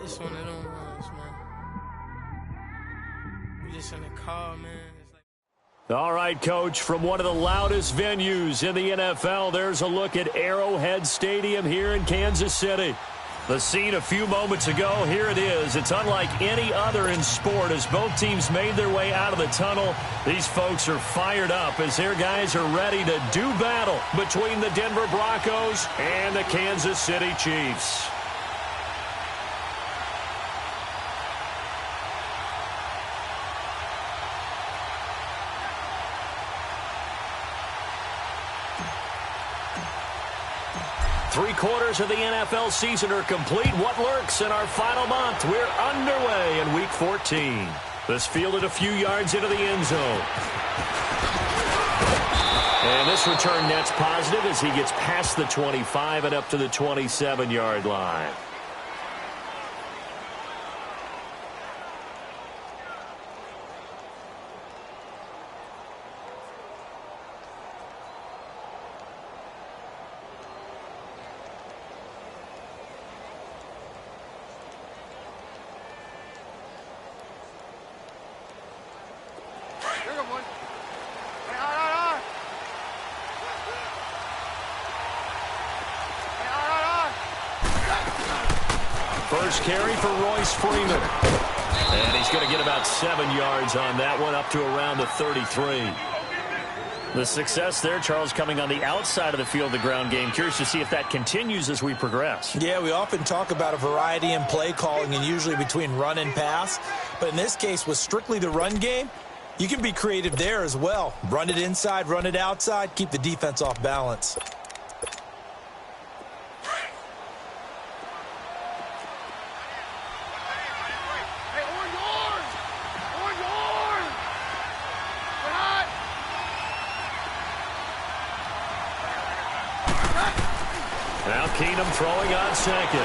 It's one of them ones, man. We just in the car, man. All right, Coach, from one of the loudest venues in the NFL, there's a look at Arrowhead Stadium here in Kansas City. The scene a few moments ago, here it is. It's unlike any other in sport as both teams made their way out of the tunnel. These folks are fired up as their guys are ready to do battle between the Denver Broncos and the Kansas City Chiefs. Three-quarters of the NFL season are complete. What lurks in our final month? We're underway in Week 14. This fielded a few yards into the end zone. And this return net's positive as he gets past the 25 and up to the 27-yard line. First carry for Royce Freeman. And he's going to get about 7 yards on that one, up to around the 33. The success there, Charles, coming on the outside of the field, the ground game. Curious to see if that continues as we progress. Yeah, we often talk about a variety in play calling and usually between run and pass. But in this case, with strictly the run game, you can be creative there as well. Run it inside, run it outside, keep the defense off balance. Now Keenum throwing on second.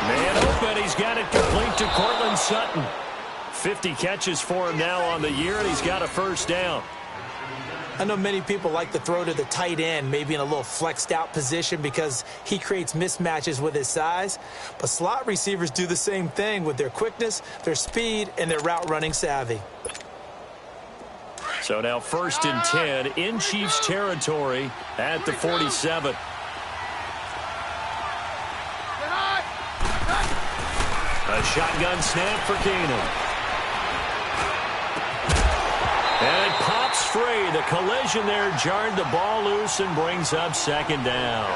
Man open, he's got it complete to Cortland Sutton. 50 catches for him now on the year, and he's got a first down. I know many people like to throw to the tight end, maybe in a little flexed out position because he creates mismatches with his size. But slot receivers do the same thing with their quickness, their speed, and their route running savvy. So now 1st and 10 in Chiefs territory at the 47. A shotgun snap for Keenum. And it pops free. The collision there jarred the ball loose and brings up 2nd down.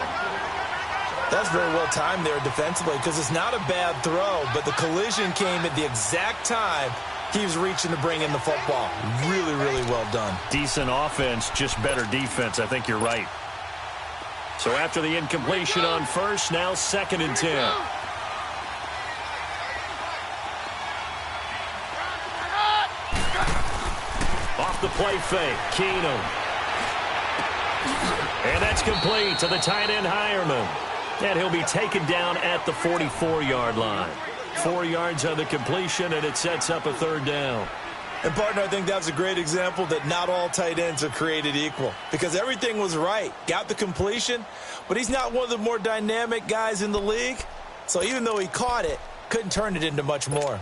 That's very well timed there defensively because it's not a bad throw, but the collision came at the exact time he was reaching to bring in the football. Really, really well done. Decent offense, just better defense. I think you're right. So after the incompletion on first, now 2nd and 10. Off the play fake, Keenum. And that's complete to the tight end Hireman. And he'll be taken down at the 44-yard line. 4 yards on the completion, and it sets up a 3rd down. And, partner, I think that's a great example that not all tight ends are created equal because everything was right. Got the completion, but he's not one of the more dynamic guys in the league. So even though he caught it, couldn't turn it into much more.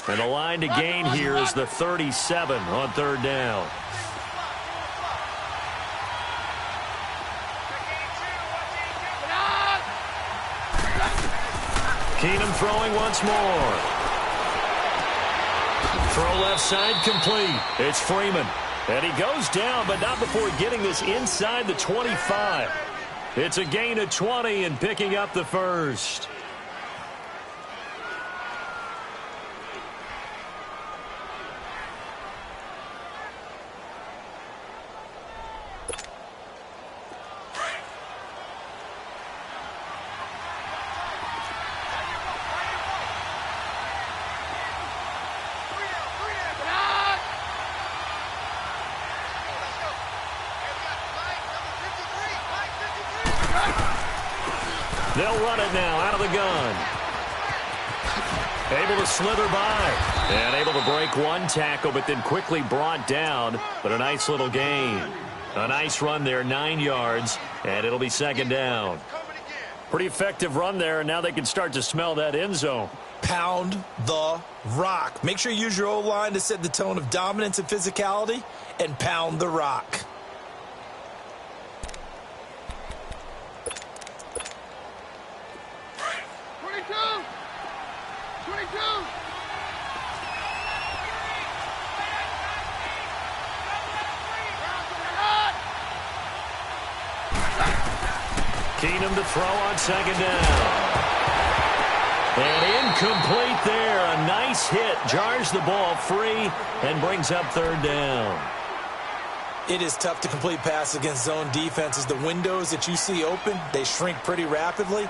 And the line to gain here is the 37 on 3rd down. Keenum throwing once more. Throw left side complete. It's Freeman. And he goes down, but not before getting this inside the 25. It's a gain of 20 and picking up the first. They'll run it now out of the gun. Able to slither by. And able to break one tackle, but then quickly brought down. But a nice little gain. A nice run there, 9 yards. And it'll be 2nd down. Pretty effective run there, and now they can start to smell that end zone. Pound the rock. Make sure you use your O-line to set the tone of dominance and physicality, and pound the rock. Keenum to throw on second down. And incomplete there. A nice hit. Jars the ball free and brings up third down. It is tough to complete passes against zone defenses. The windows that you see open, they shrink pretty rapidly.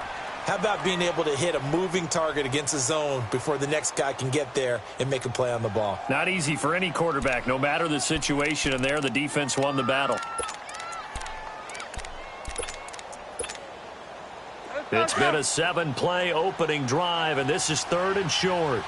How about being able to hit a moving target against a zone before the next guy can get there and make a play on the ball? Not easy for any quarterback, no matter the situation, and there the defense won the battle. It's been a 7-play opening drive, and this is third and short.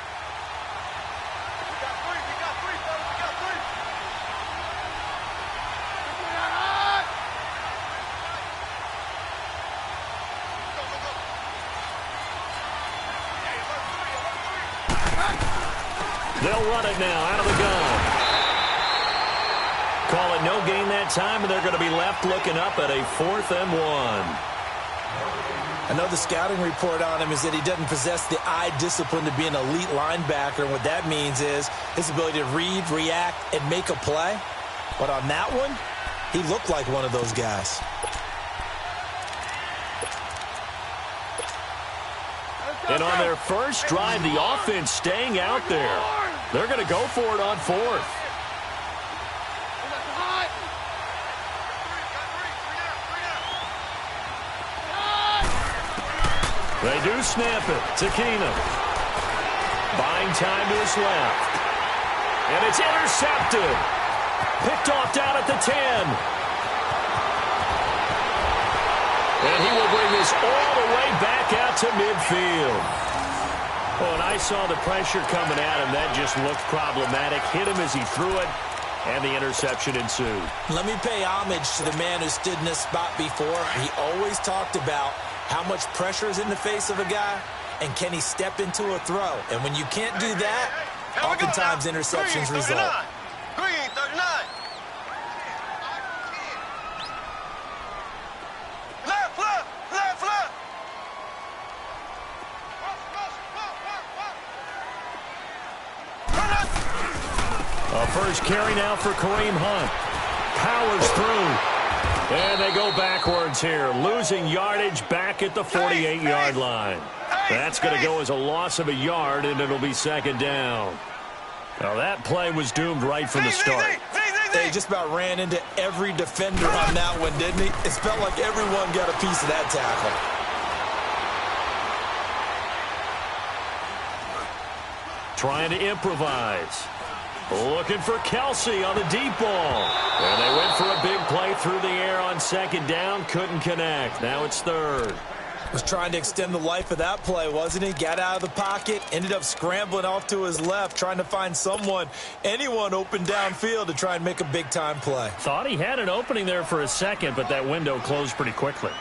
They'll run it now out of the gun. Call it no gain that time, and they're going to be left looking up at a 4th and 1. I know the scouting report on him is that he doesn't possess the eye discipline to be an elite linebacker. And what that means is his ability to read, react, and make a play. But on that one, he looked like one of those guys. And on their first drive, the offense staying out there. They're going to go for it on 4th. They do snap it to Keenum. Buying time to his left. And it's intercepted. Picked off down at the 10. And he will bring this all the way back out to midfield. Oh, and I saw the pressure coming at him. That just looked problematic. Hit him as he threw it, and the interception ensued. Let me pay homage to the man who stood in this spot before. He always talked about how much pressure is in the face of a guy, and can he step into a throw? And when you can't do that, oftentimes interceptions result. Green, 39. Left, left, left, left. A first carry now for Kareem Hunt. Powers through. And they go backwards here, losing yardage back at the 48-yard line. That's going to go as a loss of a yard, and it'll be 2nd down. Now, that play was doomed right from the start. They just about ran into every defender on that one, didn't he? It felt like everyone got a piece of that tackle. Trying to improvise. Looking for Kelsey on the deep ball. And they went for a big play through the air on 2nd down. Couldn't connect. Now it's 3rd. Was trying to extend the life of that play, wasn't he? Got out of the pocket, ended up scrambling off to his left, trying to find anyone open downfield to try and make a big-time play. Thought he had an opening there for a second, but that window closed pretty quickly.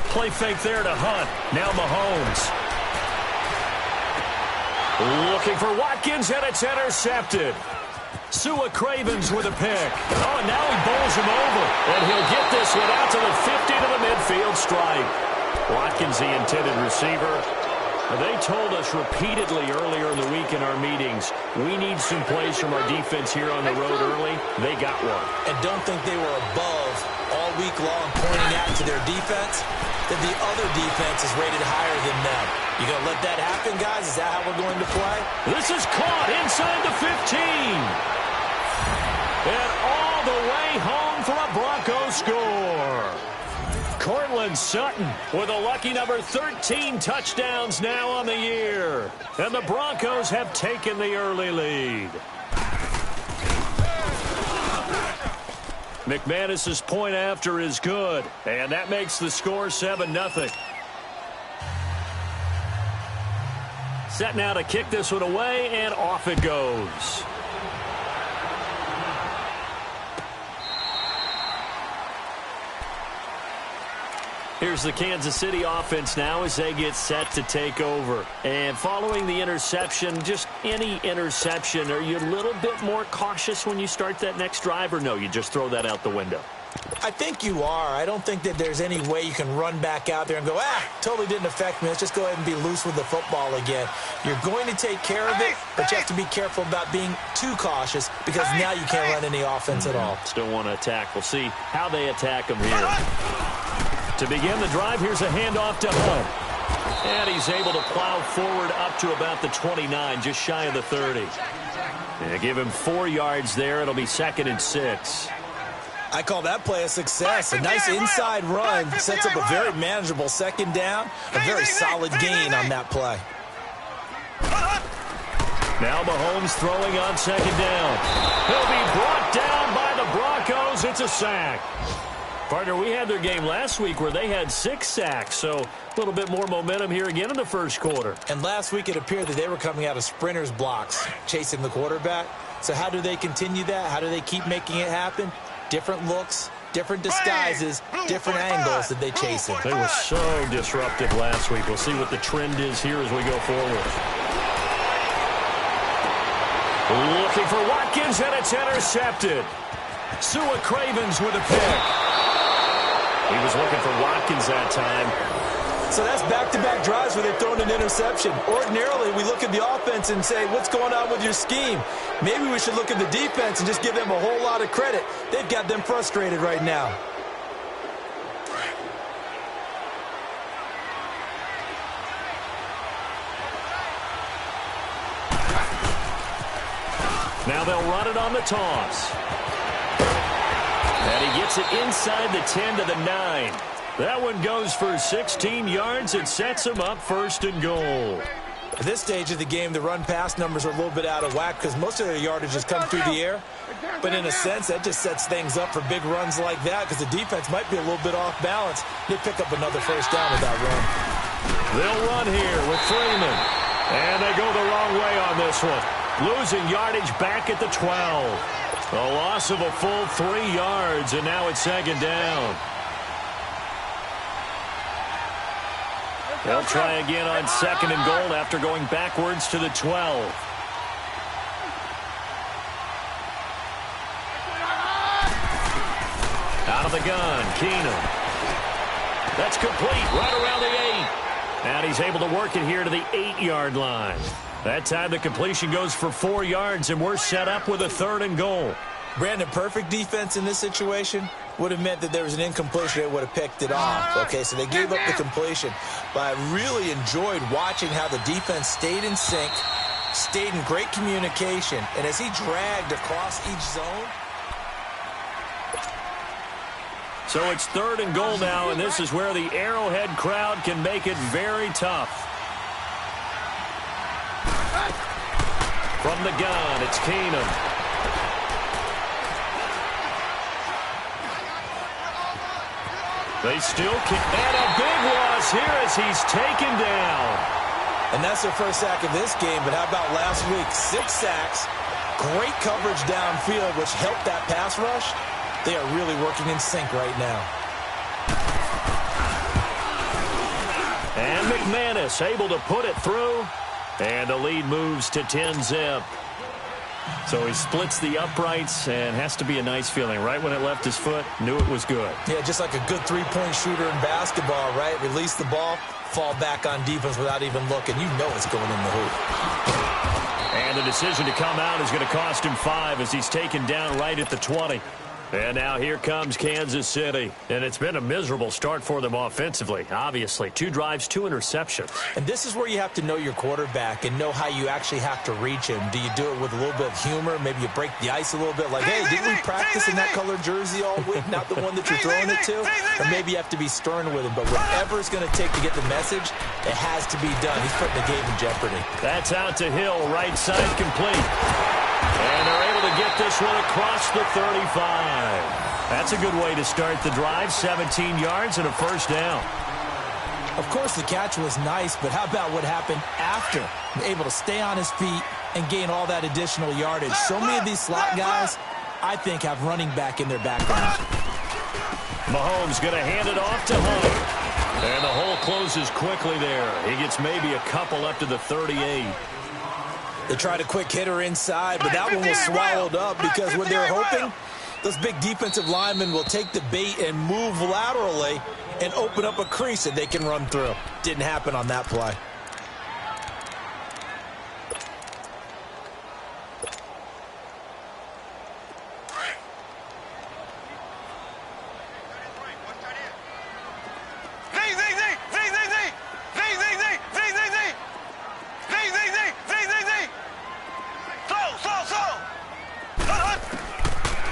Play fake there to Hunt. Now Mahomes. Looking for Watkins, and it's intercepted. Sua Cravens with a pick. Oh, and now he bowls him over. And he'll get this one out to the 50 to the midfield stripe. Watkins, the intended receiver. They told us repeatedly earlier in the week in our meetings, we need some plays from our defense here on the road early. They got one. And don't think they were above all week long pointing out to their defense that the other defense is rated higher than them. You going to let that happen, guys? Is that how we're going to play? This is caught inside the 15. And all the way home for a Broncos score. Cortland Sutton with a lucky number 13 touchdowns now on the year. And the Broncos have taken the early lead. McManus's point after is good. And that makes the score 7-0. Set now to kick this one away, and off it goes. Here's the Kansas City offense now as they get set to take over. And following the interception, just any interception, are you a little bit more cautious when you start that next drive, or no, you just throw that out the window? I think you are. I don't think that there's any way you can run back out there and go, totally didn't affect me. Let's just go ahead and be loose with the football again. You're going to take care of it, but you have to be careful about being too cautious because now you can't run any offense at all. Still want to attack. We'll see how they attack them here. To begin the drive, here's a handoff to Hunt. And he's able to plow forward up to about the 29, just shy of the 30. And give him 4 yards there. It'll be 2nd and 6. I call that play a success. A nice inside run sets up a very manageable 2nd down. A very solid gain on that play. Now Mahomes throwing on 2nd down. He'll be brought down by the Broncos. It's a sack. Partner, we had their game last week where they had 6 sacks, so a little bit more momentum here again in the first quarter. And last week it appeared that they were coming out of sprinters blocks, chasing the quarterback. So how do they continue that? How do they keep making it happen? Different looks, different disguises, different angles that they chase it. They were so disruptive last week. We'll see what the trend is here as we go forward. Looking for Watkins, and it's intercepted. Sua Cravens with a pick. He was looking for Watkins that time. So that's back-to-back drives where they've thrown an interception. Ordinarily, we look at the offense and say, what's going on with your scheme? Maybe we should look at the defense and just give them a whole lot of credit. They've got them frustrated right now. Now they'll run it on the toss. And he gets it inside the 10 to the 9. That one goes for 16 yards. It sets him up 1st and goal. At this stage of the game, the run-pass numbers are a little bit out of whack because most of their yardage has come through the air. But in a sense, that just sets things up for big runs like that because the defense might be a little bit off balance. They pick up another 1st down with that run. They'll run here with Freeman. And they go the wrong way on this one. Losing yardage back at the 12. A loss of a full 3 yards, and now it's 2nd down. They'll try again on 2nd and goal after going backwards to the 12. Out of the gun, Keenum. That's complete right around the 8. And he's able to work it here to the 8-yard line. That time the completion goes for 4 yards, and we're set up with a 3rd and goal. Brandon, perfect defense in this situation would have meant that there was an incompletion that would have picked it off. Okay, so they gave up the completion. But I really enjoyed watching how the defense stayed in sync, stayed in great communication, and as he dragged across each zone. So it's 3rd and goal now, and this is where the Arrowhead crowd can make it very tough. From the gun, it's Keenum. They still kick. And a big loss here as he's taken down. And that's their 1st sack of this game, but how about last week? 6 sacks, great coverage downfield, which helped that pass rush. They are really working in sync right now. And McManus able to put it through. And the lead moves to 10-zip. So he splits the uprights, and has to be a nice feeling. Right when it left his foot, knew it was good. Yeah, just like a good 3-point shooter in basketball, right? Release the ball, fall back on defense without even looking. You know it's going in the hoop. And the decision to come out is going to cost him 5 as he's taken down right at the 20. And now here comes Kansas City. And it's been a miserable start for them offensively, obviously. 2 drives, 2 interceptions. And this is where you have to know your quarterback and know how you actually have to reach him. Do you do it with a little bit of humor? Maybe you break the ice a little bit like, hey, didn't we practice in that colored jersey all week? Not the one that you're throwing it to? Or maybe you have to be stern with him. But whatever it's going to take to get the message, it has to be done. He's putting the game in jeopardy. That's out to Hill, right side complete. And they're able to get this one across the 35. That's a good way to start the drive. 17 yards and a 1st down. Of course, the catch was nice, but how about what happened after? Able to stay on his feet and gain all that additional yardage. So many of these slot guys, I think, have running back in their background. Mahomes going to hand it off to Hunt. And the hole closes quickly there. He gets maybe a couple up to the 38. They tried a quick hitter inside, but that one was swallowed up because what they were hoping, those big defensive linemen will take the bait and move laterally and open up a crease that they can run through. Didn't happen on that play.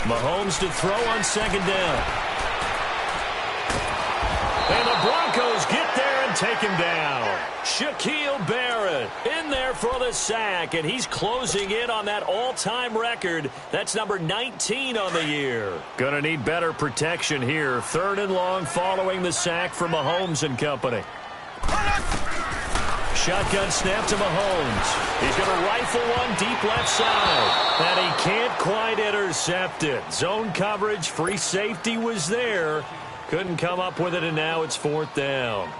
Mahomes to throw on second down. And the Broncos get there and take him down. Shaquille Barrett in there for the sack, and he's closing in on that all-time record. That's number 19 on the year. Gonna need better protection here. 3rd and long following the sack from Mahomes and company. Shotgun snap to Mahomes. He's going to rifle one deep left side. And he can't quite intercept it. Zone coverage, free safety was there. Couldn't come up with it, and now it's 4th down.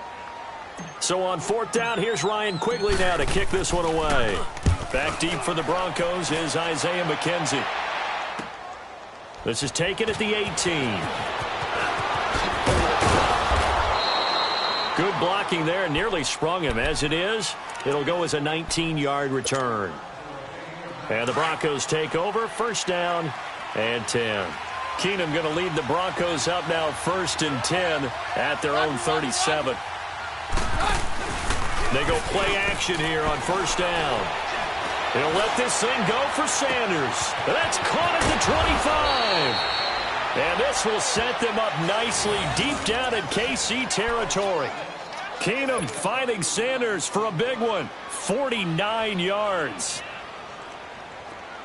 So on 4th down, here's Ryan Quigley now to kick this one away. Back deep for the Broncos is Isaiah McKenzie. This is taken at the 18. Good blocking there, nearly sprung him. As it is, it'll go as a 19-yard return. And the Broncos take over, 1st down and 10. Keenum going to lead the Broncos up now 1st and 10 at their own 37. They go play action here on 1st down. He'll let this thing go for Sanders. That's caught at the 25. And this will set them up nicely deep down in KC territory. Keenum finding Sanders for a big one. 49 yards.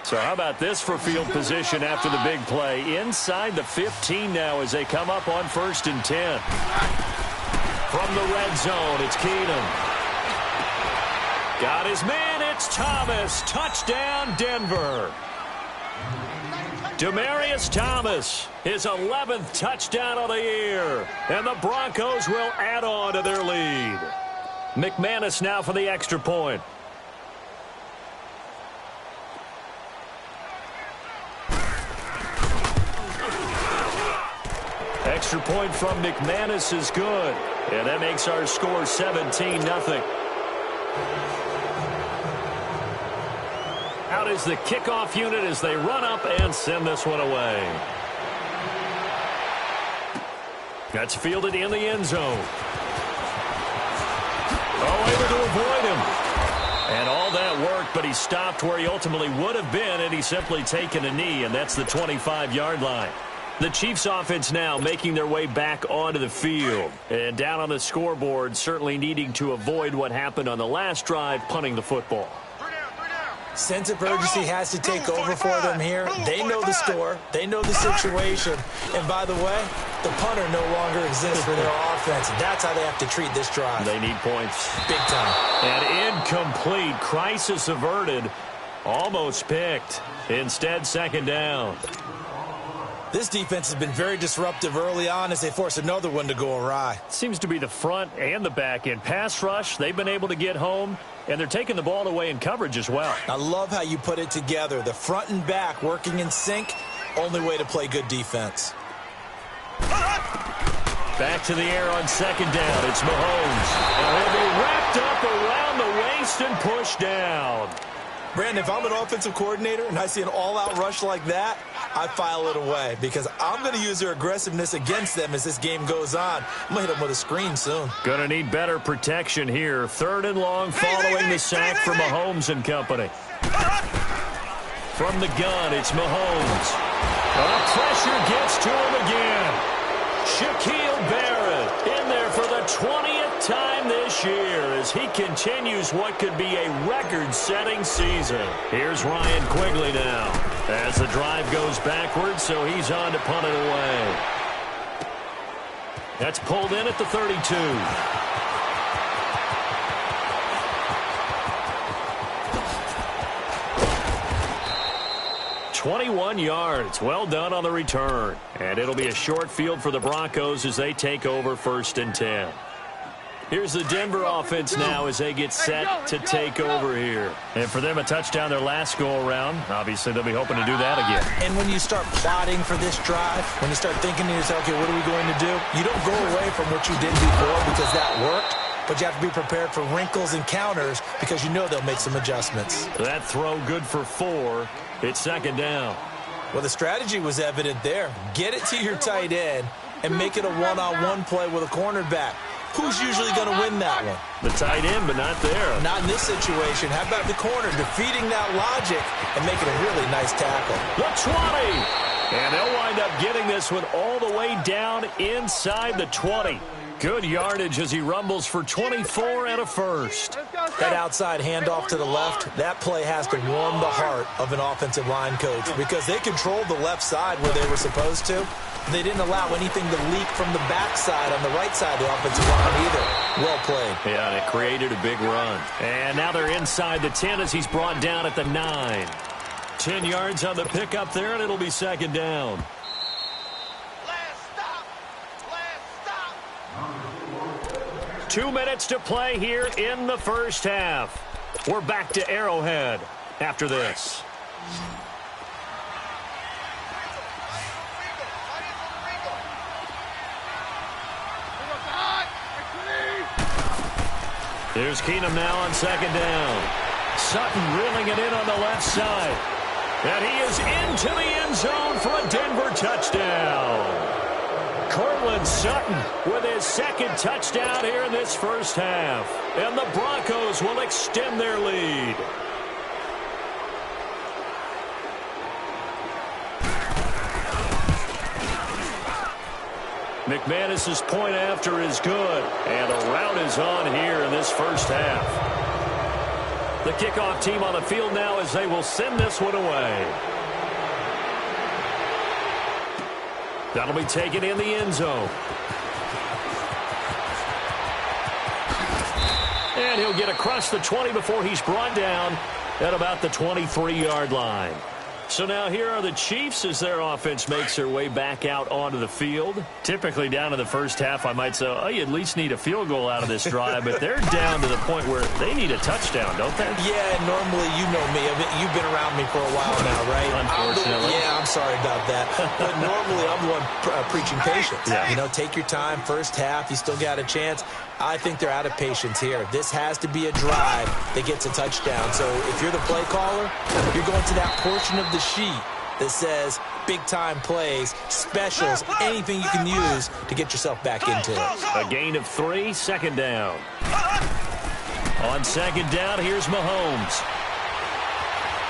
So how about this for field position after the big play? Inside the 15 now as they come up on 1st and 10. From the red zone, it's Keenum. Got his man, it's Thomas. Touchdown, Denver. Demaryius Thomas, his 11th touchdown of the year. And the Broncos will add on to their lead. McManus now for the extra point. Extra point from McManus is good. And that makes our score 17-0. Out is the kickoff unit as they run up and send this one away. That's fielded in the end zone. Oh, able to avoid him. And all that worked, but he stopped where he ultimately would have been, and he's simply taken a knee, and that's the 25-yard line. The Chiefs offense now making their way back onto the field. And down on the scoreboard, certainly needing to avoid what happened on the last drive, punting the football. Sense of urgency has to take over for them here. They know the score. They know the situation. And by the way, the punter no longer exists for their offense. That's how they have to treat this drive. They need points. Big time. And incomplete. Crisis averted. Almost picked. Instead, 2nd down. This defense has been very disruptive early on as they force another one to go awry. Seems to be the front and the back end. Pass rush, they've been able to get home, and they're taking the ball away in coverage as well. I love how you put it together. The front and back working in sync, only way to play good defense. Back to the air on 2nd down. It's Mahomes. And he'll be wrapped up around the waist and pushed down. Brandon, if I'm an offensive coordinator and I see an all-out rush like that, I file it away because I'm going to use their aggressiveness against them as this game goes on. I'm going to hit them with a screen soon. Going to need better protection here. 3rd and long following the sack from Mahomes and company. From the gun, it's Mahomes. Pressure gets to him again. Shaquille Barrett in there for the 20th time this year as he continues what could be a record-setting season. Here's Ryan Quigley now as the drive goes backwards, so he's on to punt it away. That's pulled in at the 32. 21 yards. Well done on the return. And it'll be a short field for the Broncos as they take over 1st and 10. Here's the Denver offense now as they get set to take over here. And for them, a touchdown their last go-around. Obviously, they'll be hoping to do that again. And when you start plotting for this drive, when you start thinking to yourself, okay, what are we going to do? You don't go away from what you did before because that worked, but you have to be prepared for wrinkles and counters because you know they'll make some adjustments. That throw good for 4. It's second down. Well, the strategy was evident there. Get it to your tight end and make it a one-on-one play with a cornerback. Who's usually going to win that one? The tight end, but not there. Not in this situation. How about the corner defeating that logic and making a really nice tackle? The 20. And they'll wind up getting this one all the way down inside the 20. Good yardage as he rumbles for 24 and a first. That outside handoff to the left, that play has to warm the heart of an offensive line coach because they controlled the left side where they were supposed to. They didn't allow anything to leak from the backside on the right side of the offensive line either. Well played. Yeah, and it created a big run. And now they're inside the 10 as he's brought down at the 9. 10 yards on the pickup there, and it'll be second down. Last stop. Last stop. 2 minutes to play here in the first half. We're back to Arrowhead after this. Here's Keenum now on second down. Sutton reeling it in on the left side. And he is into the end zone for a Denver touchdown. Cortland Sutton with his second touchdown here in this first half. And the Broncos will extend their lead. McManus's point after is good. And the route is on here in this first half. The kickoff team on the field now as they will send this one away. That'll be taken in the end zone. And he'll get across the 20 before he's brought down at about the 23-yard line. So now here are the Chiefs as their offense makes their way back out onto the field. Typically down in the first half, I might say, oh, you at least need a field goal out of this drive. But they're down to the point where they need a touchdown, don't they? Yeah, normally, you know me. You've been around me for a while now, right? Unfortunately. I'm sorry about that. But normally, I'm the one preaching patience. Yeah. You know, take your time. First half, you still got a chance. I think they're out of patience here. This has to be a drive that gets a touchdown. So if you're the play caller, you're going to that portion of the sheet that says big-time plays, specials, anything you can use to get yourself back into it. A gain of 3, second down. On second down, here's Mahomes.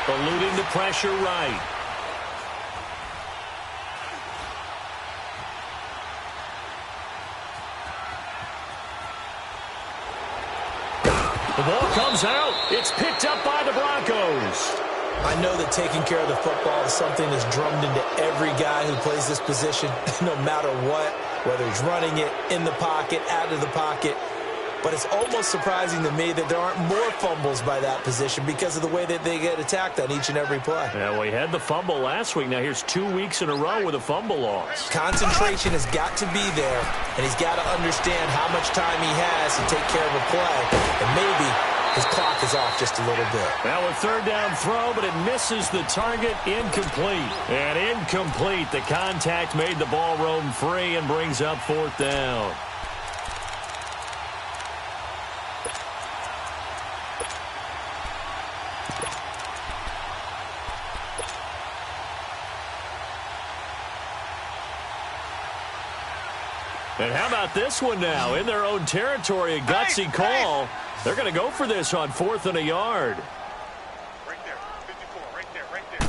Eluding the pressure right. The ball comes out. It's picked up by the Broncos. I know that taking care of the football is something that's drummed into every guy who plays this position, no matter what, whether he's running it, in the pocket, out of the pocket. But it's almost surprising to me that there aren't more fumbles by that position because of the way that they get attacked on each and every play. Yeah, well, he had the fumble last week. Now here's 2 weeks in a row with a fumble loss. Concentration has got to be there, and he's got to understand how much time he has to take care of a play. And maybe his clock is off just a little bit. Now a third down throw, but it misses the target. Incomplete. And incomplete. The contact made the ball roam free and brings up fourth down. And how about this one now? In their own territory, a gutsy call. They're going to go for this on 4th and a yard. Right there. 54. Right there. Right there.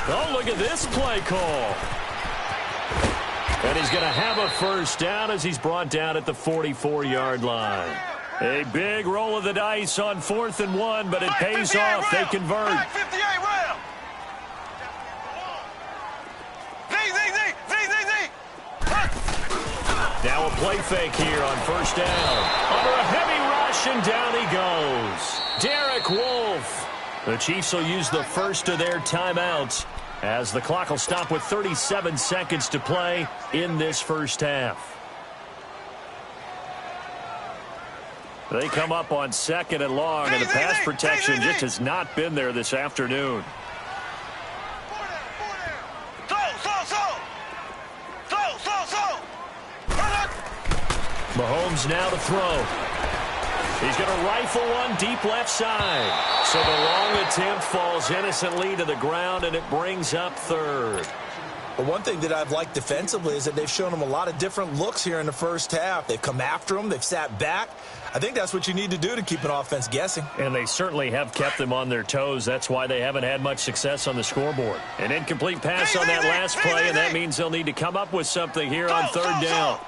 Oh, look at this play call. And he's going to have a first down as he's brought down at the 44-yard line. A big roll of the dice on 4th and 1, but it pays off. They convert. 58 round. Now a play fake here on first down. Under a heavy rush, and down he goes. Derek Wolfe. The Chiefs will use the first of their timeouts as the clock will stop with 37 seconds to play in this first half. They come up on 2nd and long, and the pass protection just has not been there this afternoon. Mahomes now to throw. He's going to rifle one deep left side. So the long attempt falls innocently to the ground, and it brings up 3rd. But one thing that I've liked defensively is that they've shown him a lot of different looks here in the first half. They've come after him. They've sat back. I think that's what you need to do to keep an offense guessing. And they certainly have kept them on their toes. That's why they haven't had much success on the scoreboard. An incomplete pass on that last play, and that means they'll need to come up with something here on 3rd down.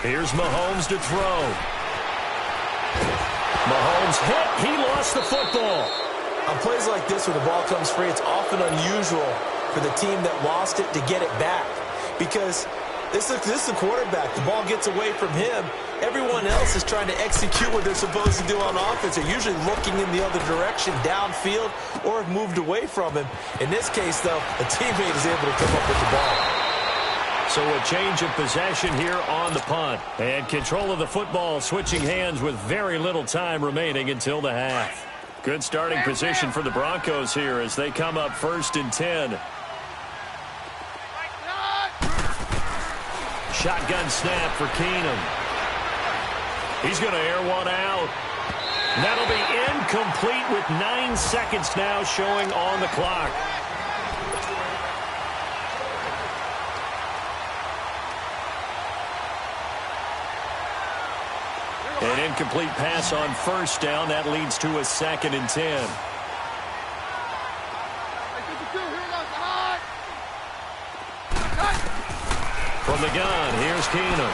Here's Mahomes to throw. Mahomes hit. He lost the football. On plays like this where the ball comes free, it's often unusual for the team that lost it to get it back. Because this is the quarterback. The ball gets away from him. Everyone else is trying to execute what they're supposed to do on offense. They're usually looking in the other direction, downfield, or have moved away from him. In this case, though, a teammate is able to come up with the ball. So a change of possession here on the punt. And control of the football switching hands with very little time remaining until the half. Good starting position for the Broncos here as they come up 1st and 10. Shotgun snap for Keenum. He's going to air one out. That'll be incomplete with 9 seconds now showing on the clock. An incomplete pass on 1st down. That leads to a 2nd and 10. From the gun, here's Keenum.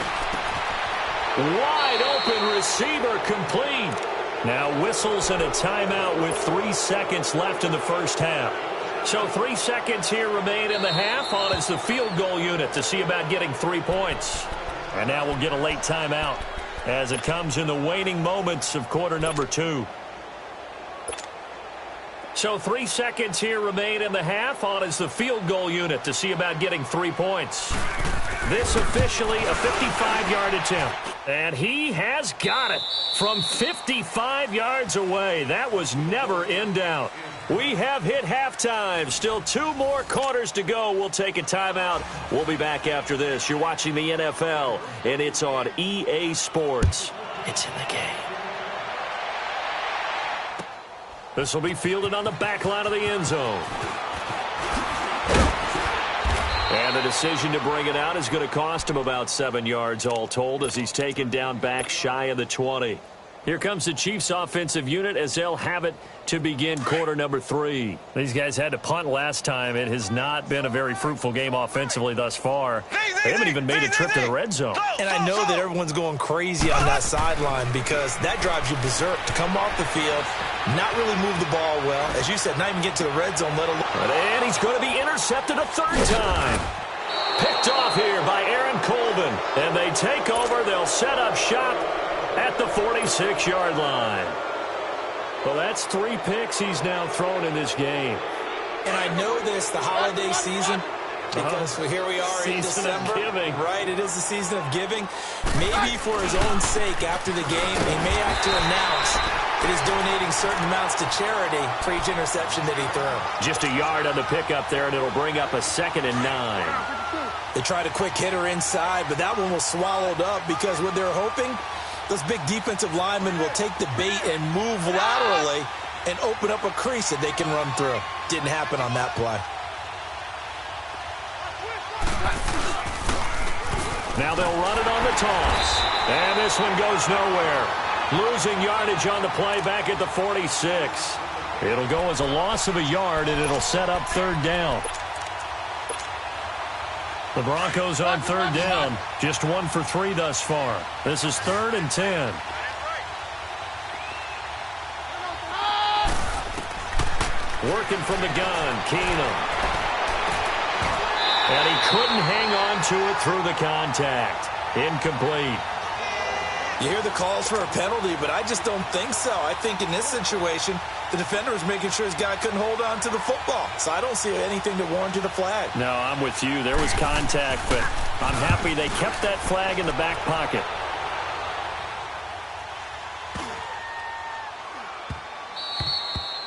Wide open receiver complete. Now whistles and a timeout with 3 seconds left in the first half. So 3 seconds here remain in the half. On is the field goal unit to see about getting 3 points. And now we'll get a late timeout as it comes in the waning moments of quarter number 2. So 3 seconds here remain in the half. On is the field goal unit to see about getting 3 points. This officially a 55-yard attempt. And he has got it from 55 yards away. That was never in doubt. We have hit halftime. Still 2 more quarters to go. We'll take a timeout. We'll be back after this. You're watching the NFL, and it's on EA Sports. It's in the game. This will be fielded on the back line of the end zone. And the decision to bring it out is going to cost him about 7 yards all told as he's taken down back shy of the 20. Here comes the Chiefs offensive unit as they'll have it to begin quarter number 3. These guys had to punt last time. It has not been a very fruitful game offensively thus far. They haven't even made a trip to the red zone. And I know that everyone's going crazy on that sideline because that drives you berserk to come off the field, not really move the ball well. As you said, not even get to the red zone, let alone. And he's going to be intercepted a 3rd time. Picked off here by Aaron Colvin. And they take over. They'll set up shop at the 46-yard line. Well, that's 3 picks he's now thrown in this game. And I know this, the holiday season, because here we are in December. Season of giving. Right, it is the season of giving. Maybe for his own sake after the game, he may have to announce that he's donating certain amounts to charity for each interception that he threw. Just a yard on the pickup there, and it'll bring up a 2nd and 9. They tried a quick hitter inside, but that one was swallowed up because what they're hoping, those big defensive linemen will take the bait and move laterally and open up a crease that they can run through. Didn't happen on that play. Now they'll run it on the toss. And this one goes nowhere. Losing yardage on the play back at the 46. It'll go as a loss of a yard, and it'll set up 3rd down. The Broncos on 3rd down. Just 1 for 3 thus far. This is 3rd and 10. Working from the gun, Keenum. And he couldn't hang on to it through the contact. Incomplete. You hear the calls for a penalty, but I just don't think so. I think in this situation, The defender was making sure his guy couldn't hold on to the football. So I don't see anything to warrant a flag. No, I'm with you. There was contact, but I'm happy they kept that flag in the back pocket.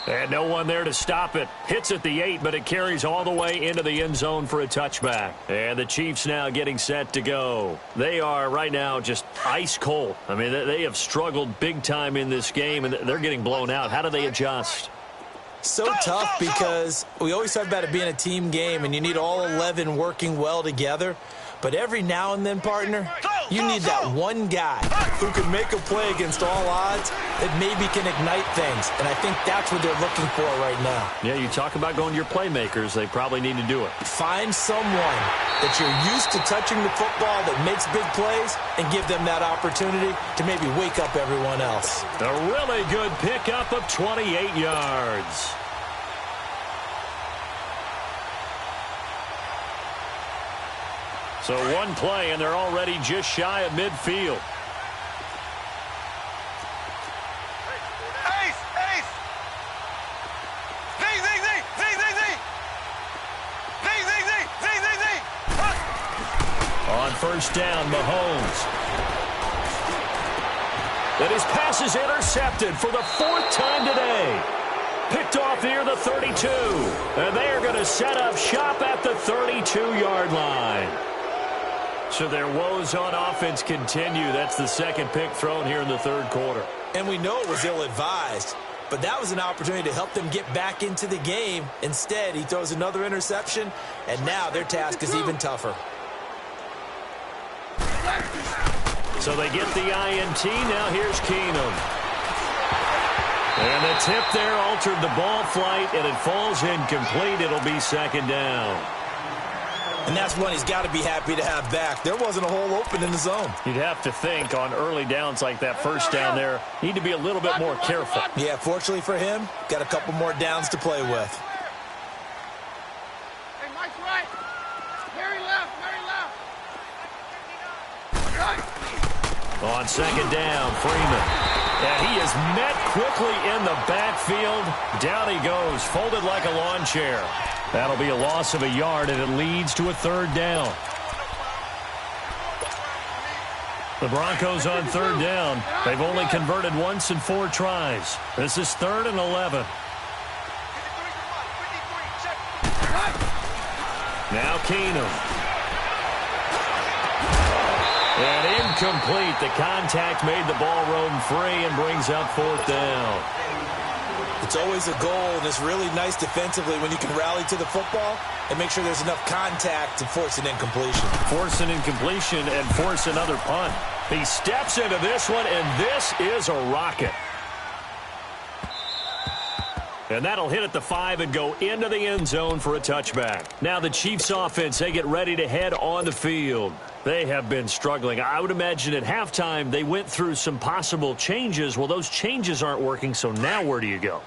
And no one there to stop it. Hits at the 8, but it carries all the way into the end zone for a touchback. And the Chiefs now getting set to go. They are right now just ice cold. I mean, they have struggled big time in this game, and they're getting blown out. How do they adjust? So tough because we always talk about it being a team game, and you need all 11 working well together. But every now and then, partner, you need that one guy who can make a play against all odds that maybe can ignite things. And I think that's what they're looking for right now. Yeah, you talk about going to your playmakers. They probably need to do it. Find someone that you're used to touching the football that makes big plays and give them that opportunity to maybe wake up everyone else. A really good pickup of 28 yards. So one play, and they're already just shy of midfield. Ace! Ace! Z! Z! Z! Z! Z! Z! Z! Z! Z! Z! Z! Z! On first down, Mahomes. And his pass is intercepted for the 4th time today. Picked off near the 32. And they are going to set up shop at the 32-yard line. So their woes on offense continue. That's the second pick thrown here in the third quarter. And we know it was ill-advised, but that was an opportunity to help them get back into the game. Instead, he throws another interception, and now their task is even tougher. So they get the INT. Now here's Keenum. And the tip there altered the ball flight, and it falls incomplete. It'll be second down. And that's one he's got to be happy to have back. There wasn't a hole open in the zone. You'd have to think on early downs like that first down there, need to be a little bit more careful. Yeah, fortunately for him, got a couple more downs to play with. Hey, Mike's right. Mary left. Mary left. On second down, Freeman. And he is met quickly in the backfield. Down he goes, folded like a lawn chair. That'll be a loss of a yard, and it leads to a third down. The Broncos on third down. They've only converted once in 4 tries. This is 3rd and 11. Now Keenum. And incomplete. The contact made the ball roam free and brings up 4th down. It's always a goal, and it's really nice defensively when you can rally to the football and make sure there's enough contact to force an incompletion. Force an incompletion and force another punt. He steps into this one, and this is a rocket. And that'll hit at the 5 and go into the end zone for a touchback. Now the Chiefs offense, they get ready to head on the field. They have been struggling. I would imagine at halftime they went through some possible changes. Well, those changes aren't working, so now where do you go?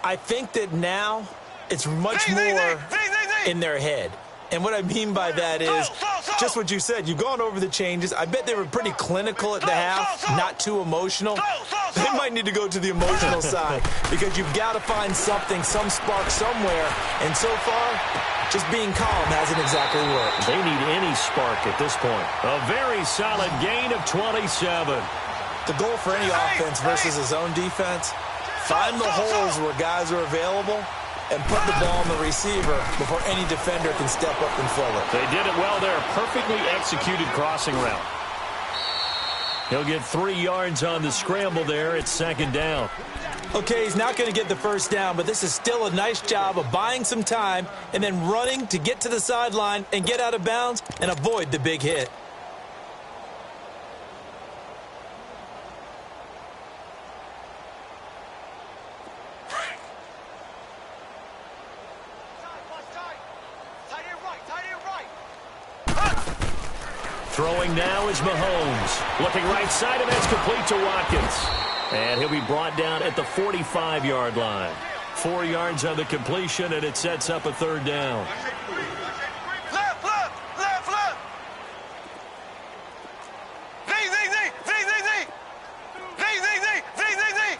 I think that now it's much more in their head. And what I mean by that is just what you said. You've gone over the changes. I bet they were pretty clinical at the half, not too emotional. They might need to go to the emotional side because you've got to find something, some spark somewhere. And so far, just being calm hasn't exactly worked. They need any spark at this point. A very solid gain of 27. The goal for any offense versus his own defense, find the holes where guys are available and put the ball on the receiver before any defender can step up and fill it. They did it well there. Perfectly executed crossing route. He'll get 3 yards on the scramble there. It's second down. Okay, he's not going to get the first down, but this is still a nice job of buying some time and then running to get to the sideline and get out of bounds and avoid the big hit. Throwing now is Mahomes. Looking right side, and that's complete to Watkins. And he'll be brought down at the 45-yard line. 4 yards on the completion, and it sets up a third down. Left, left, left, left. Z, Z, Z, Z, Z, Z. Z, Z, Z, Z, Z, Z.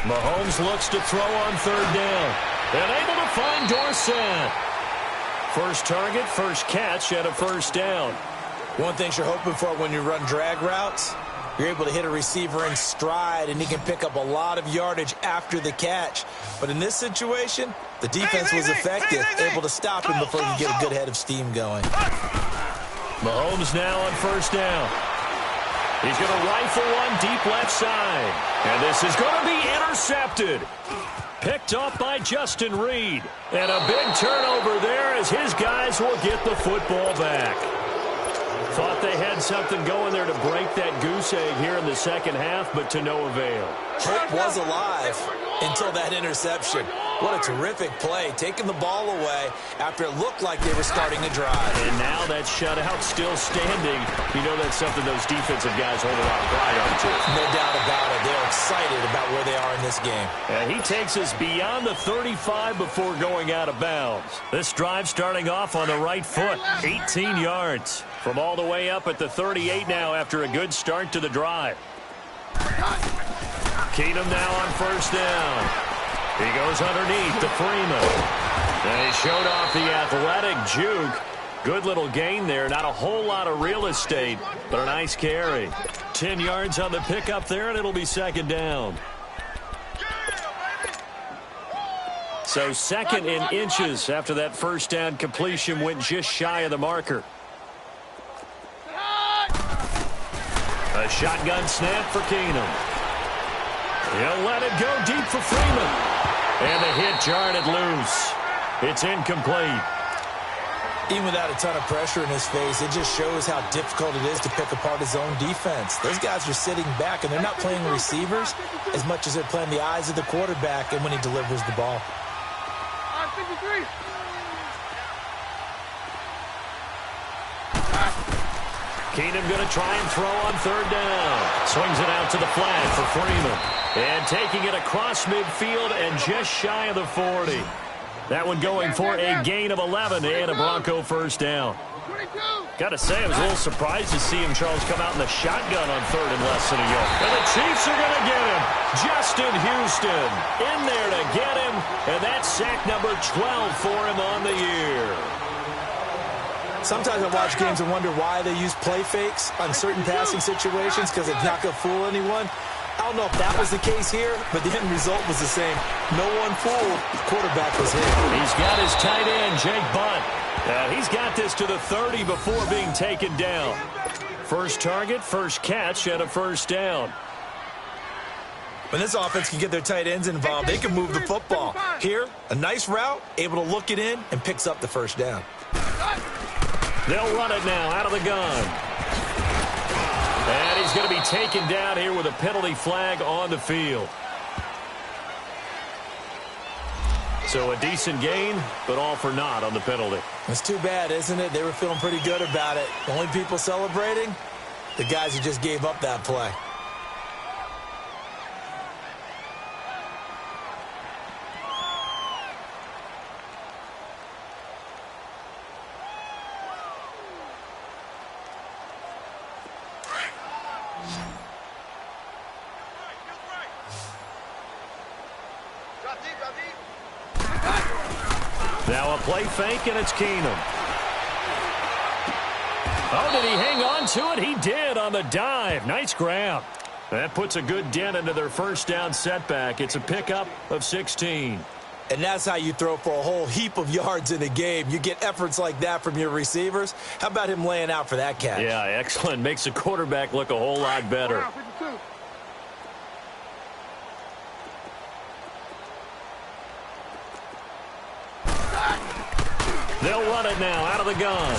Mahomes looks to throw on third down. And able to find Dorsett. First target, first catch, and a first down. One thing you're hoping for when you run drag routes, you're able to hit a receiver in stride, and he can pick up a lot of yardage after the catch. But in this situation, the defense was effective, able to stop him before he could get a good head of steam going. Mahomes now on first down. He's going to rifle one deep left side. And this is going to be intercepted. Picked off by Justin Reed. And a big turnover there as his guys will get the football back. Thought they had something going there to break that goose egg here in the second half, but to no avail. Hope was alive until that interception. What a terrific play, taking the ball away after it looked like they were starting to drive. And now that shutout still standing. You know that's something those defensive guys hold a lot of pride on, too. No doubt about it. They're excited about where they are in this game. And he takes us beyond the 35 before going out of bounds. This drive starting off on the right foot, 18 yards. From all the way up at the 38 now after a good start to the drive. Keenum now on first down. He goes underneath to Freeman. And he showed off the athletic juke. Good little gain there. Not a whole lot of real estate, but a nice carry. 10 yards on the pickup there, and it'll be second down. So second in inches after that first down completion went just shy of the marker. A shotgun snap for Keenum. He'll let it go deep for Freeman. And the hit jarred it loose. It's incomplete. Even without a ton of pressure in his face, it just shows how difficult it is to pick apart his own defense. Those guys are sitting back, and they're not playing receivers as much as they're playing the eyes of the quarterback and when he delivers the ball. Keenum going to try and throw on third down. Swings it out to the flat for Freeman. And taking it across midfield and just shy of the 40. That one going for a gain of 11 and a Bronco first down. Got to say, I was a little surprised to see him, Charles, come out in the shotgun on third and less than a yard. And the Chiefs are going to get him. Justin Houston in there to get him. And that's sack number 12 for him on the year. Sometimes I watch games and wonder why they use play fakes on certain passing situations because it's not going to fool anyone. I don't know if that was the case here, but the end result was the same. No one fooled. The quarterback was hit. He's got his tight end, Jake Butt. He's got this to the 30 before being taken down. First target, first catch, and a first down. When this offense can get their tight ends involved, they can move the football. Here, a nice route, able to look it in, and picks up the first down. They'll run it now out of the gun. And he's going to be taken down here with a penalty flag on the field. So a decent gain, but all for naught on the penalty. It's too bad, isn't it? They were feeling pretty good about it. The only people celebrating, the guys who just gave up that play. Now a play fake, and it's Keenum. Oh, did he hang on to it? He did on the dive. Nice grab. That puts a good dent into their first down setback. It's a pickup of 16. And that's how you throw for a whole heap of yards in a game. You get efforts like that from your receivers. How about him laying out for that catch? Yeah, excellent. Makes the quarterback look a whole lot better. They'll run it now out of the gun.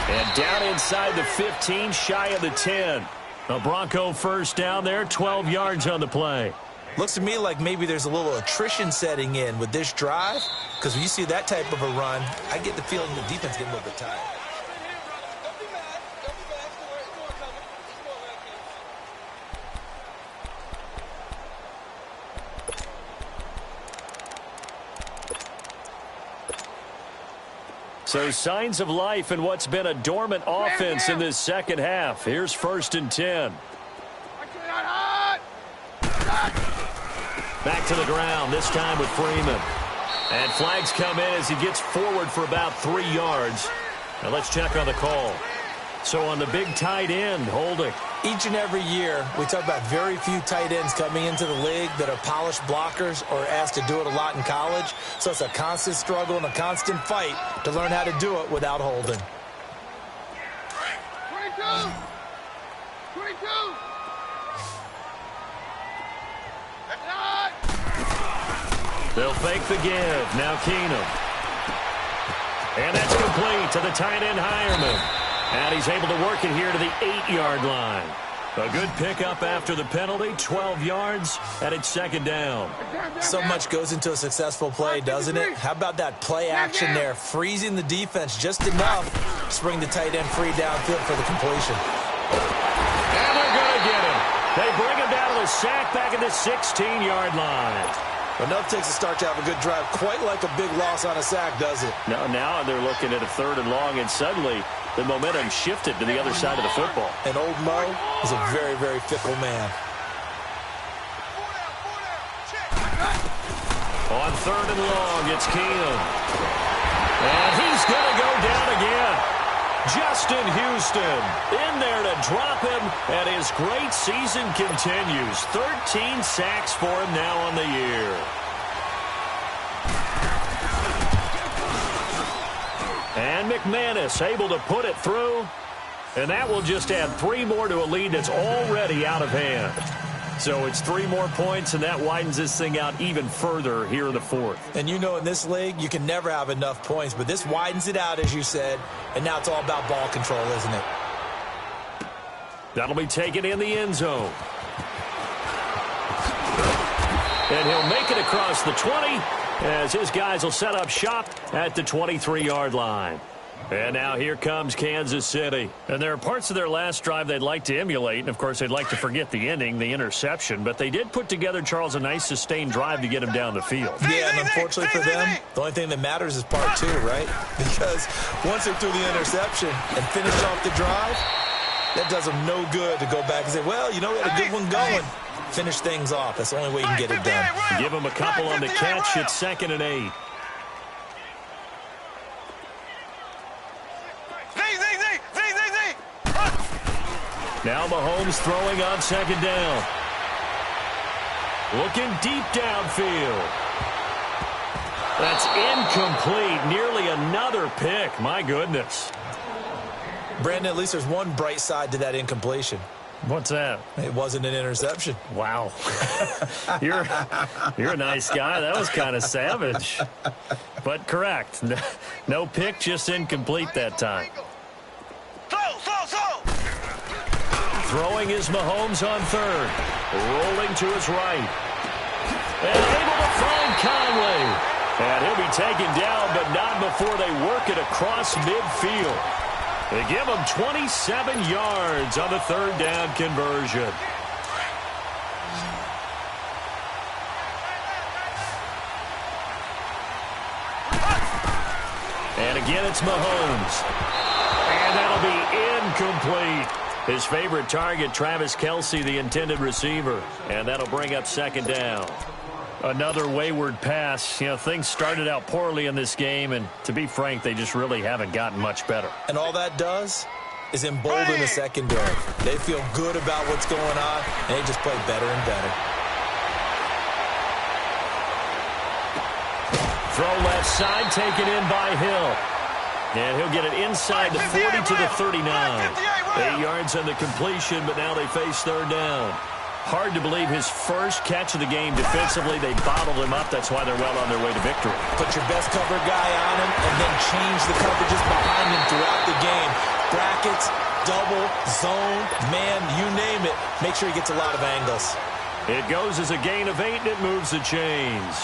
And down inside the 15, shy of the 10. A Bronco first down there, 12 yards on the play. Looks to me like maybe there's a little attrition setting in with this drive, because when you see that type of a run, I get the feeling the defense getting a little bit tired. So signs of life in what's been a dormant offense in this second half. Here's 1st and 10. to the ground, this time with Freeman. And flags come in as he gets forward for about 3 yards. Now let's check on the call. So on the big tight end, holding. Each and every year, we talk about very few tight ends coming into the league that are polished blockers or asked to do it a lot in college. So it's a constant struggle and a constant fight to learn how to do it without holding. 22! 22! They'll fake the give. Now Keenum. And that's complete to the tight end Hireman. And he's able to work it here to the 8-yard line. A good pickup after the penalty, 12 yards, and it's second down. So much goes into a successful play, doesn't it? How about that play action there, freezing the defense just enough to bring the tight end free downfield for the completion. And they're going to get him. They bring him down to the sack back at the 16-yard line. Enough takes a start to have a good drive, quite like a big loss on a sack, does it? No, now they're looking at a 3rd and long, and suddenly the momentum shifted to the other side of the football. And old Mo is a very, very fickle man. On 3rd and long, it's Keenum. And he's going to go down again. Justin Houston in there to drop him, and his great season continues. 13 sacks for him now on the year. And McManus able to put it through, and that will just add 3 more to a lead that's already out of hand. So it's 3 more points, and that widens this thing out even further here in the 4th. And you know in this league, you can never have enough points, but this widens it out, as you said, and now it's all about ball control, isn't it? That'll be taken in the end zone. And he'll make it across the 20 as his guys will set up shop at the 23-yard line. And now here comes Kansas City. And there are parts of their last drive they'd like to emulate. And, of course, they'd like to forget the ending, the interception. But they did put together, Charles, a nice sustained drive to get him down the field. Yeah, and unfortunately for them, the only thing that matters is part 2, right? Because once they threw the interception and finished off the drive, that does them no good to go back and say, well, you know, we had a good one going. Finish things off. That's the only way you can get it done. Give him a couple on the catch. It's 2nd and 8. Now Mahomes throwing on 2nd down. Looking deep downfield. That's incomplete. Nearly another pick. My goodness. Brandon, at least there's one bright side to that incompletion. What's that? It wasn't an interception. Wow. You're a nice guy. That was kind of savage. But correct. No pick, just incomplete that time. Throwing is Mahomes on 3rd. Rolling to his right. And able to find Conley. And he'll be taken down, but not before they work it across midfield. They give him 27 yards on the 3rd down conversion. And again, it's Mahomes. And that'll be incomplete. His favorite target, Travis Kelce, the intended receiver. And that'll bring up 2nd down. Another wayward pass. You know, things started out poorly in this game, and to be frank, they just really haven't gotten much better. And all that does is embolden the secondary. They feel good about what's going on, and they just play better and better. Throw left side, taken in by Hill. And he'll get it inside the 40 to the 39. 8 yards on the completion, but now they face 3rd down. Hard to believe his first catch of the game defensively. They bottled him up. That's why they're well on their way to victory. Put your best cover guy on him and then change the coverages behind him throughout the game. Brackets, double, zone, man, you name it. Make sure he gets a lot of angles. It goes as a gain of 8, and it moves the chains.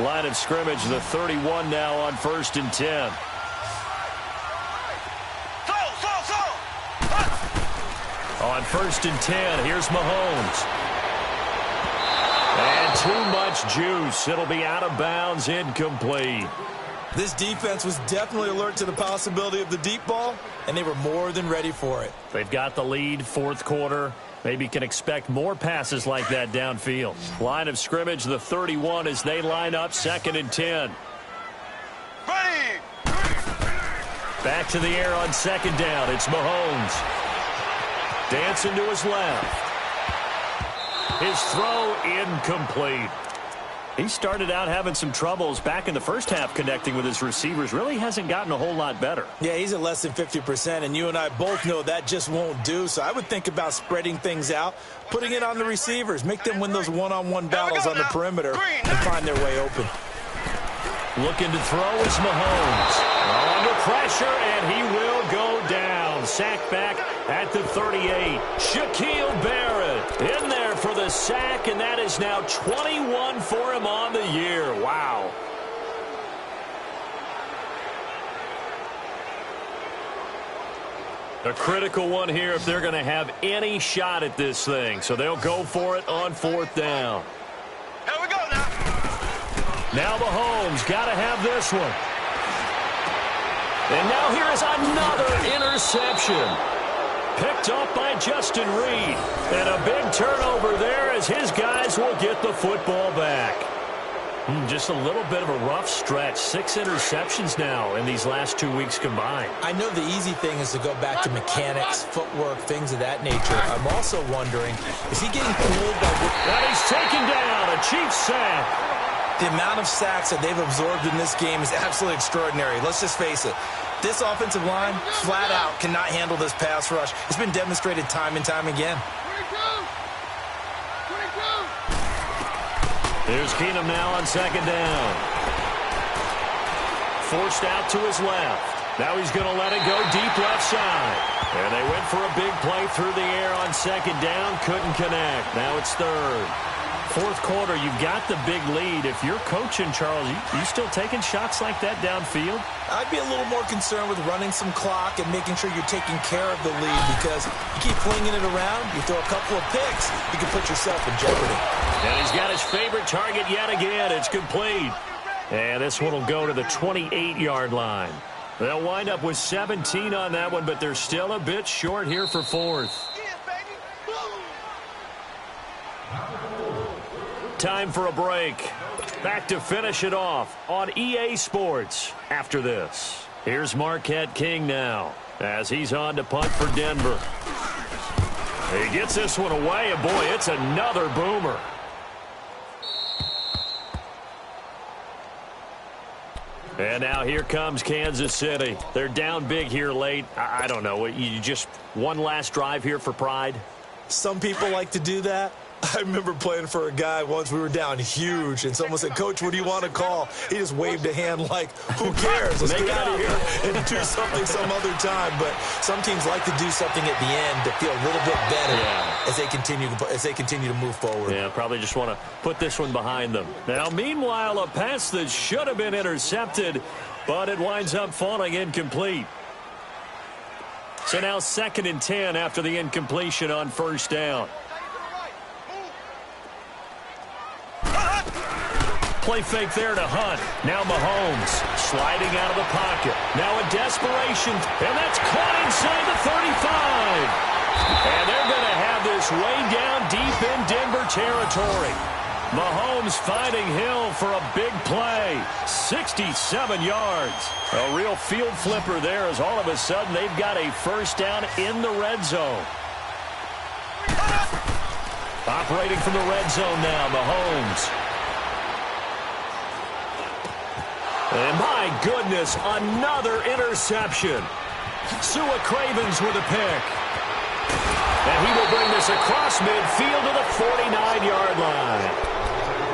Line of scrimmage, the 31 now on 1st and 10. On 1st and 10, here's Mahomes. And too much juice. It'll be out of bounds, incomplete. This defense was definitely alert to the possibility of the deep ball, and they were more than ready for it. They've got the lead, 4th quarter. Maybe can expect more passes like that downfield. Line of scrimmage, the 31 as they line up 2nd and 10. Ready. Back to the air on 2nd down. It's Mahomes. Dancing to his left. His throw incomplete. He started out having some troubles back in the first half connecting with his receivers. Really hasn't gotten a whole lot better. Yeah, he's at less than 50%, and you and I both know that just won't do. So I would think about spreading things out, putting it on the receivers, make them win those one-on-one battles on the perimeter and find their way open. Looking to throw is Mahomes. Under pressure, and he will go down. Sacked back at the 38. Shaquille Barrett in there for the sack, and that is now 21 for him on the year. Wow. A critical one here if they're going to have any shot at this thing. So they'll go for it on 4th down. Here we go now. Now Mahomes got to have this one. And now here is another interception. Picked up by Justin Reed. And a big turnover there as his guys will get the football back. Just a little bit of a rough stretch. 6 interceptions now in these last 2 weeks combined. I know the easy thing is to go back to mechanics, footwork, things of that nature. I'm also wondering, is he getting fooled by what... And he's taken down. A Chiefs sack. The amount of sacks that they've absorbed in this game is absolutely extraordinary. Let's just face it. This offensive line, flat out, cannot handle this pass rush. It's been demonstrated time and time again. Here's Keenum now on 2nd down. Forced out to his left. Now he's going to let it go deep left side. And they went for a big play through the air on 2nd down. Couldn't connect. Now it's 3rd. 4th quarter, you've got the big lead. If you're coaching, Charles, you still taking shots like that downfield? I'd be a little more concerned with running some clock and making sure you're taking care of the lead, because you keep flinging it around, you throw a couple of picks, you can put yourself in jeopardy. And he's got his favorite target yet again. It's complete. And this one will go to the 28-yard line. They'll wind up with 17 on that one, but they're still a bit short here for 4th. Time for a break. Back to finish it off on EA Sports after this. Here's Marquette King now as he's on to punt for Denver. He gets this one away, and boy, it's another boomer. And now here comes Kansas City. They're down big here late. I don't know. You just one last drive here for pride? Some people like to do that. I remember playing for a guy once. We were down huge, and someone said, "Coach, what do you want to call?" He just waved a hand like, who cares? Let's get out of here and do something some other time. But some teams like to do something at the end to feel a little bit better as they continue to move forward. Yeah, probably just want to put this one behind them. Now, meanwhile, a pass that should have been intercepted, but it winds up falling incomplete. So now 2nd and 10 after the incompletion on 1st down. Play fake there to Hunt. Now Mahomes sliding out of the pocket. Now a desperation, and that's caught inside the 35. And they're going to have this way down deep in Denver territory. Mahomes finding Hill for a big play. 67 yards. A real field flipper there as all of a sudden they've got a 1st down in the red zone. Operating from the red zone now, Mahomes. And my goodness, another interception. Sua Cravens with a pick. And he will bring this across midfield to the 49-yard line.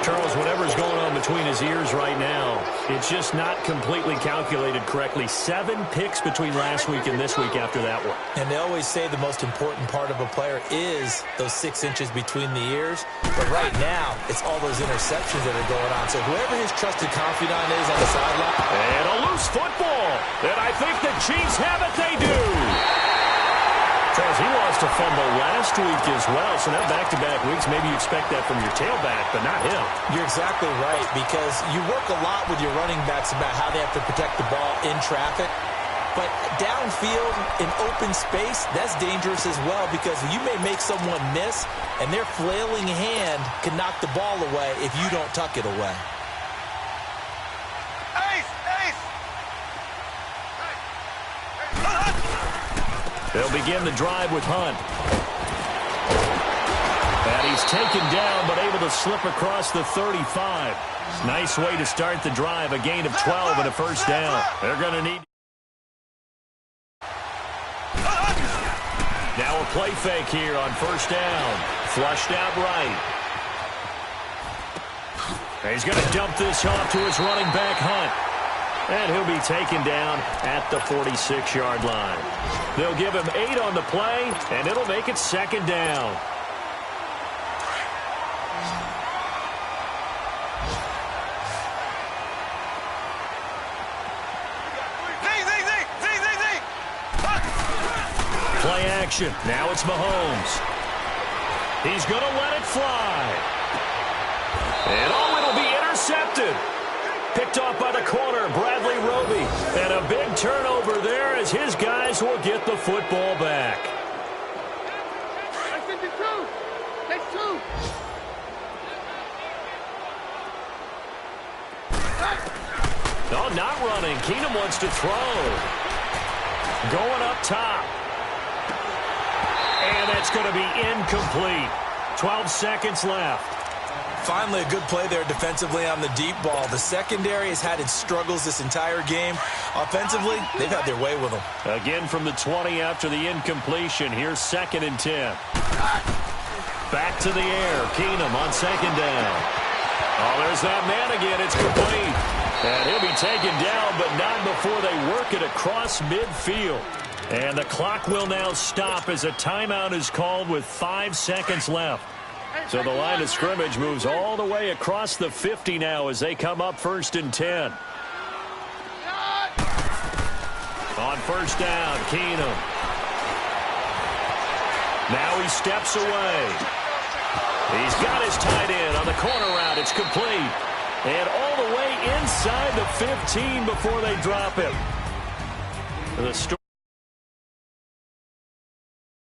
Charles, whatever's going on between his ears right now, it's just not completely calculated correctly. 7 picks between last week and this week after that one. And they always say the most important part of a player is those 6 inches between the ears. But right now, it's all those interceptions that are going on. So whoever his trusted confidant is on the sideline. And a loose football. And I think the Chiefs have it. They do. Charles, he lost a fumble last week as well, so now back-to-back weeks, maybe you expect that from your tailback, but not him. You're exactly right, because you work a lot with your running backs about how they have to protect the ball in traffic. But downfield in open space, that's dangerous as well because you may make someone miss, and their flailing hand can knock the ball away if you don't tuck it away. They'll begin the drive with Hunt. And he's taken down, but able to slip across the 35. Nice way to start the drive, a gain of 12 and a first down. They're going to need... Now a play fake here on first down. Flushed out right. And he's going to dump this off to his running back, Hunt. And he'll be taken down at the 46-yard line. They'll give him 8 on the play, and it'll make it second down. Play action. Now it's Mahomes. He's going to let it fly. And it'll be intercepted. Picked off by the corner, Bradley Roby. And a big turnover there as his guys will get the football back. That's two. No, not running. Keenum wants to throw. Going up top. And that's going to be incomplete. 12 seconds left. Finally, a good play there defensively on the deep ball. The secondary has had its struggles this entire game. Offensively, they've had their way with them. Again from the 20 after the incompletion. Here's 2nd and 10. Back to the air. Keenum on 2nd down. Oh, there's that man again. It's complete. And he'll be taken down, but not before they work it across midfield. And the clock will now stop as a timeout is called with 5 seconds left. So the line of scrimmage moves all the way across the 50 now as they come up 1st and 10. On first down, Keenum. Now he steps away. He's got his tight end on the corner route. It's complete. And all the way inside the 15 before they drop him. The